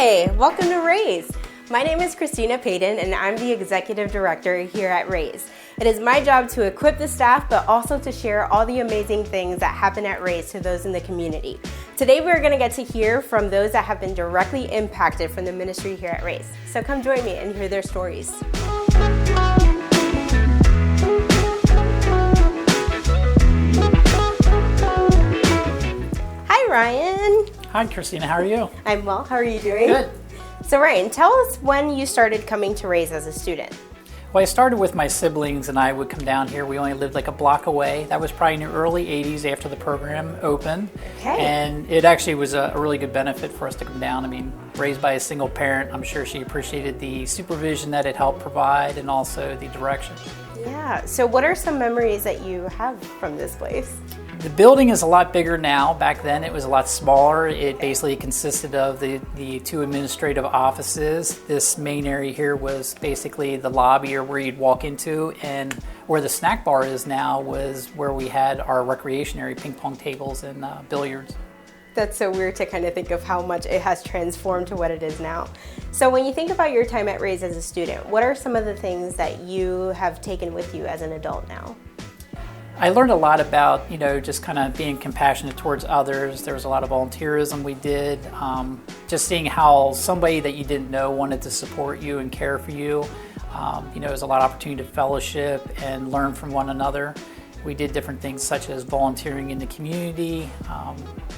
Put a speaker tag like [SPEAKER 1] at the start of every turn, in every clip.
[SPEAKER 1] Hi, welcome to REYS. My name is Christina Payton and I'm the Executive Director here at REYS. It is my job to equip the staff but also to share all the amazing things that happen at REYS to those in the community. Today we're going to get to hear from those that have been directly impacted from the ministry here at REYS. So come join me and hear their stories. Hi Ryan.
[SPEAKER 2] Hi Christina, how are you?
[SPEAKER 1] I'm well, how are you doing?
[SPEAKER 2] Good.
[SPEAKER 1] So Ryan, tell us when you started coming to REYS as a student.
[SPEAKER 2] Well, I started with my siblings and I would come down here. We only lived like a block away. That was probably in the early 80s after the program opened.
[SPEAKER 1] Okay.
[SPEAKER 2] And it actually was a really good benefit for us to come down. I mean, raised by a single parent, I'm sure she appreciated the supervision that it helped provide and also the direction.
[SPEAKER 1] Yeah, so what are some memories that you have from this place?
[SPEAKER 2] The building is a lot bigger now. Back then it was a lot smaller. It basically consisted of the two administrative offices. This main area here was basically the lobby or where you'd walk into, and where the snack bar is now was where we had our recreation area, ping pong tables and billiards.
[SPEAKER 1] That's so weird to kind of think of how much it has transformed to what it is now. So when you think about your time at REYS as a student, what are some of the things that you have taken with you as an adult now?
[SPEAKER 2] I learned a lot about, just kind of being compassionate towards others. There was a lot of volunteerism we did. Just seeing how somebody that you didn't know wanted to support you and care for you. There was a lot of opportunity to fellowship and learn from one another. We did different things such as volunteering in the community.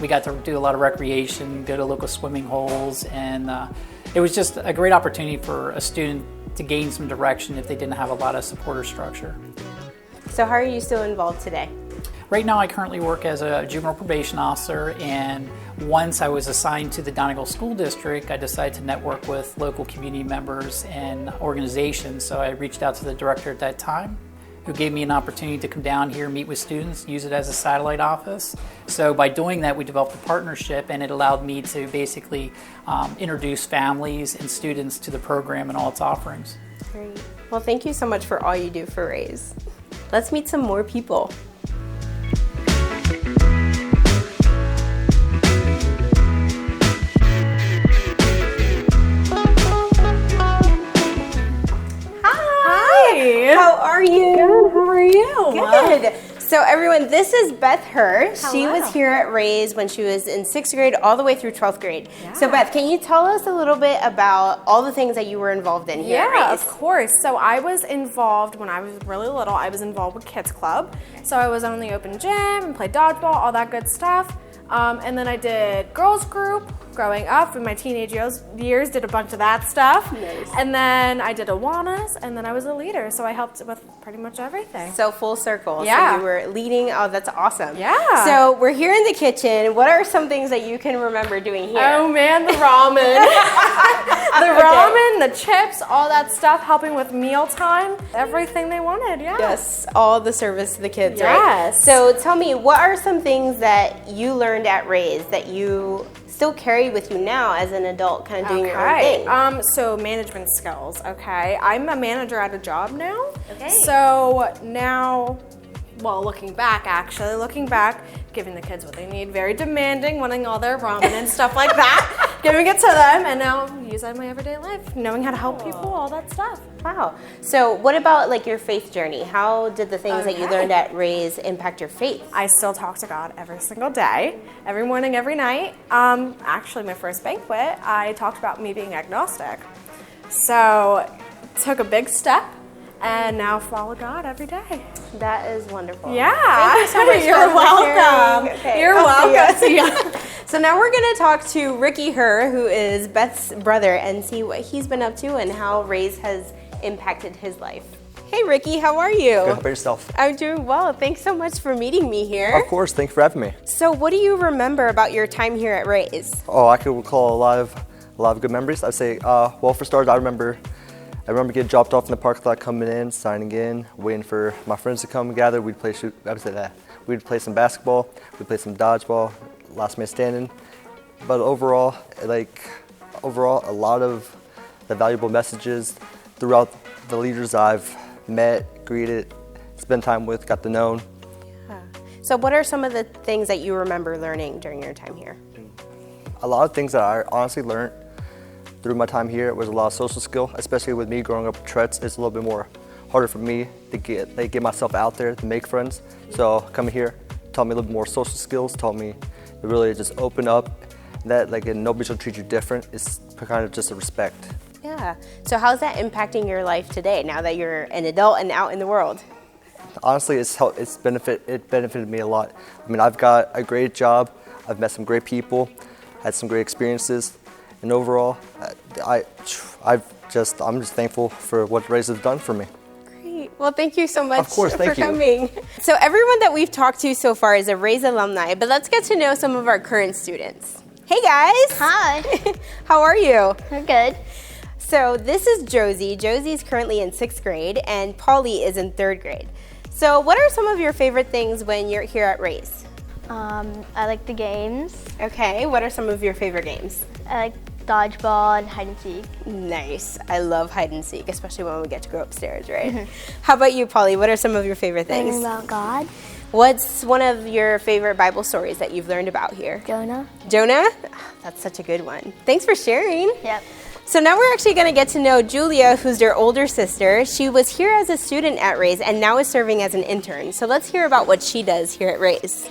[SPEAKER 2] We got to do a lot of recreation, go to local swimming holes, and it was just a great opportunity for a student to gain some direction if they didn't have a lot of support or structure.
[SPEAKER 1] So how are you still involved today?
[SPEAKER 2] Right now I currently work as a juvenile probation officer, and once I was assigned to the Donegal School District, I decided to network with local community members and organizations. So I reached out to the director at that time, who gave me an opportunity to come down here, meet with students, use it as a satellite office. So by doing that, we developed a partnership, and it allowed me to basically introduce families and students to the program and all its offerings.
[SPEAKER 1] Great. Well, thank you so much for all you do for REYS. Let's meet some more people. Hi. How are you?
[SPEAKER 3] Good. How are you?
[SPEAKER 1] Good. So everyone, this is Beth Herr.
[SPEAKER 3] Hello.
[SPEAKER 1] She was here at REYS when she was in 6th grade all the way through 12th grade.
[SPEAKER 3] Yeah.
[SPEAKER 1] So Beth, can you tell us a little bit about all the things that you were involved in here at
[SPEAKER 3] Yeah,
[SPEAKER 1] REYS?
[SPEAKER 3] of course. So I was involved when I was really little. I was involved with Kids Club. So I was on the open gym and played dodgeball, all that good stuff. And then I did girls group growing up in my teenage years, did a bunch of that stuff.
[SPEAKER 1] Nice.
[SPEAKER 3] And then I did Awanas, and then I was a leader. So I helped with pretty much everything.
[SPEAKER 1] So full circle.
[SPEAKER 3] Yeah.
[SPEAKER 1] So you were leading. Oh, that's awesome.
[SPEAKER 3] Yeah.
[SPEAKER 1] So we're here in the kitchen. What are some things that you can remember doing here?
[SPEAKER 3] Oh man, the ramen. The chips, all that stuff, helping with mealtime, everything they wanted, yeah.
[SPEAKER 1] Yes, all the service to the kids, right?
[SPEAKER 3] Yes.
[SPEAKER 1] So tell me, what are some things that you learned at REYS that you still carry with you now as an adult, kind of doing your own thing?
[SPEAKER 3] So management skills, okay. I'm a manager at a job now.
[SPEAKER 1] Okay.
[SPEAKER 3] So now, looking back, giving the kids what they need, very demanding, wanting all their ramen and stuff like that, giving it to them, and now use that in my everyday life, knowing how to help people, all that stuff.
[SPEAKER 1] Wow. So what about like your faith journey? How did the things that you
[SPEAKER 3] Okay.
[SPEAKER 1] learned at REYS impact your faith?
[SPEAKER 3] I still talk to God every single day, every morning, every night. Actually, my first banquet, I talked about me being agnostic. So, took a big step, and now follow God every day.
[SPEAKER 1] That is wonderful.
[SPEAKER 3] Yeah.
[SPEAKER 1] Thank you so much.
[SPEAKER 3] You're
[SPEAKER 1] for
[SPEAKER 3] welcome.
[SPEAKER 1] sharing. Okay,
[SPEAKER 3] You're
[SPEAKER 1] I'll see ya.
[SPEAKER 3] welcome.
[SPEAKER 1] So now we're going to talk to Ricky Herr, who is Beth's brother, and see what he's been up to and how REYS has impacted his life. Hey Ricky, how are you?
[SPEAKER 4] Good, how about yourself?
[SPEAKER 1] I'm doing well. Thanks so much for meeting me here.
[SPEAKER 4] Of course, thanks for having me.
[SPEAKER 1] So what do you remember about your time here at REYS?
[SPEAKER 4] Oh, I could recall a lot of good memories. I'd say, for starters, I remember getting dropped off in the parking lot, coming in, signing in, waiting for my friends to come and gather. We'd play We'd play some basketball, we'd play some dodgeball, last man standing. But overall, a lot of the valuable messages throughout the leaders I've met, greeted, spent time with, got to know.
[SPEAKER 1] Yeah. So what are some of the things that you remember learning during your time here?
[SPEAKER 4] A lot of things that I honestly learned through my time here, it was a lot of social skill, especially with me growing up with Tourette's. It's a little bit more harder for me to get myself out there, to make friends. So coming here taught me a little bit more social skills, taught me to really just open up, that like and nobody should treat you different. It's kind of just a respect.
[SPEAKER 1] Yeah. So how's that impacting your life today now that you're an adult and out in the world?
[SPEAKER 4] Honestly, it benefited me a lot. I mean, I've got a great job, I've met some great people, had some great experiences, and overall, I'm just thankful for what REYS has done for me.
[SPEAKER 1] Great. Well, thank you so much
[SPEAKER 4] Of course, thank
[SPEAKER 1] for
[SPEAKER 4] you.
[SPEAKER 1] coming. So everyone that we've talked to so far is a REYS alumni, but let's get to know some of our current students. Hey guys!
[SPEAKER 5] Hi.
[SPEAKER 1] How are you?
[SPEAKER 5] We're good.
[SPEAKER 1] So this is Josie. Josie's currently in 6th grade and Polly is in 3rd grade. So what are some of your favorite things when you're here at REYS?
[SPEAKER 5] I like the games.
[SPEAKER 1] Okay, what are some of your favorite games?
[SPEAKER 5] I like dodgeball and hide and seek.
[SPEAKER 1] Nice. I love hide and seek, especially when we get to go upstairs, right? How about you, Polly? What are some of your favorite things?
[SPEAKER 5] Learning about God.
[SPEAKER 1] What's one of your favorite Bible stories that you've learned about here?
[SPEAKER 5] Jonah.
[SPEAKER 1] Jonah? That's such a good one. Thanks for sharing.
[SPEAKER 5] Yep.
[SPEAKER 1] So now we're actually going to get to know Julia, who's your older sister. She was here as a student at REYS and now is serving as an intern. So let's hear about what she does here at REYS.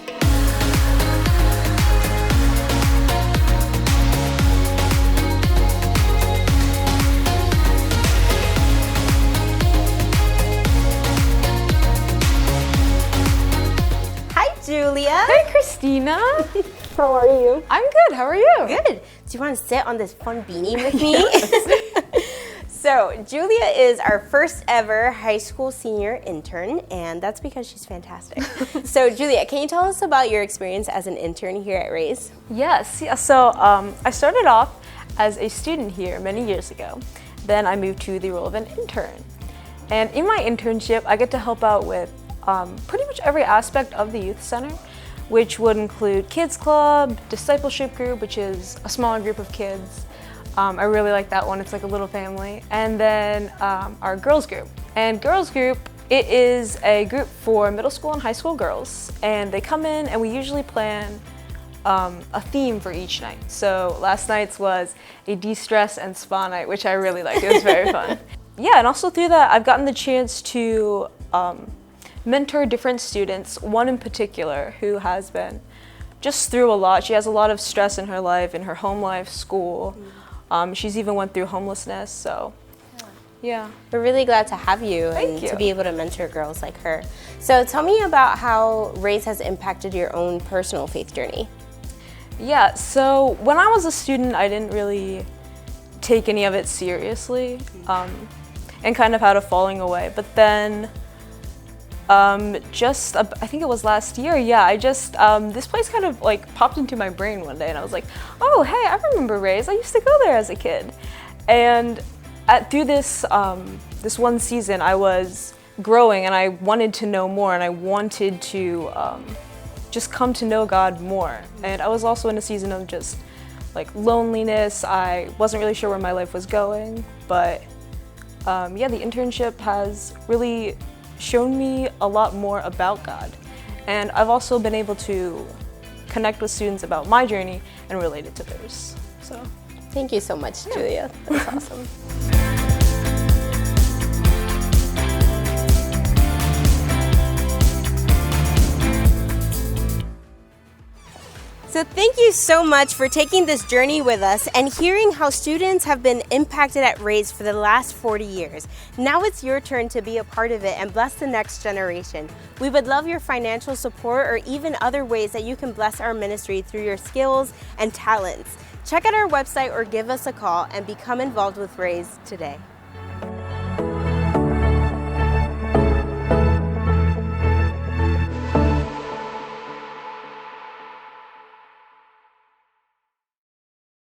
[SPEAKER 1] Hi, Julia.
[SPEAKER 3] Hey, Christina.
[SPEAKER 1] How are you?
[SPEAKER 3] I'm good. How are you?
[SPEAKER 1] Good. Do you want to sit on this fun beanie with me? So, Julia is our first ever high school senior intern, and that's because she's fantastic. So, Julia, can you tell us about your experience as an intern here at REYS?
[SPEAKER 6] Yes, yeah. So I started off as a student here many years ago. Then I moved to the role of an intern. And in my internship, I get to help out with pretty much every aspect of the youth center, which would include kids club, discipleship group, which is a smaller group of kids. I really like that one. It's like a little family. And then our girls group. And girls group, it is a group for middle school and high school girls. And they come in and we usually plan a theme for each night. So last night's was a de-stress and spa night, which I really liked. It was very fun. Yeah, and also through that, I've gotten the chance to mentor different students, one in particular who has been just through a lot. She has a lot of stress in her life, in her home life, school. She's even went through homelessness, so yeah.
[SPEAKER 1] We're really glad to have you and to be able to mentor girls like her. So tell me about how REYS has impacted your own personal faith journey.
[SPEAKER 6] Yeah, so when I was a student, I didn't really take any of it seriously and kind of had a falling away. But then I think it was last year, this place kind of like popped into my brain one day and I was like, oh, hey, I remember REYS. I used to go there as a kid. And through this one season, I was growing and I wanted to know more and I wanted to just come to know God more. And I was also in a season of just like loneliness. I wasn't really sure where my life was going, but the internship has really shown me a lot more about God. And I've also been able to connect with students about my journey and relate it to theirs. So
[SPEAKER 1] Thank you so much, Julia. That's awesome. So thank you so much for taking this journey with us and hearing how students have been impacted at REYS for the last 40 years. Now it's your turn to be a part of it and bless the next generation. We would love your financial support or even other ways that you can bless our ministry through your skills and talents. Check out our website or give us a call and become involved with REYS today.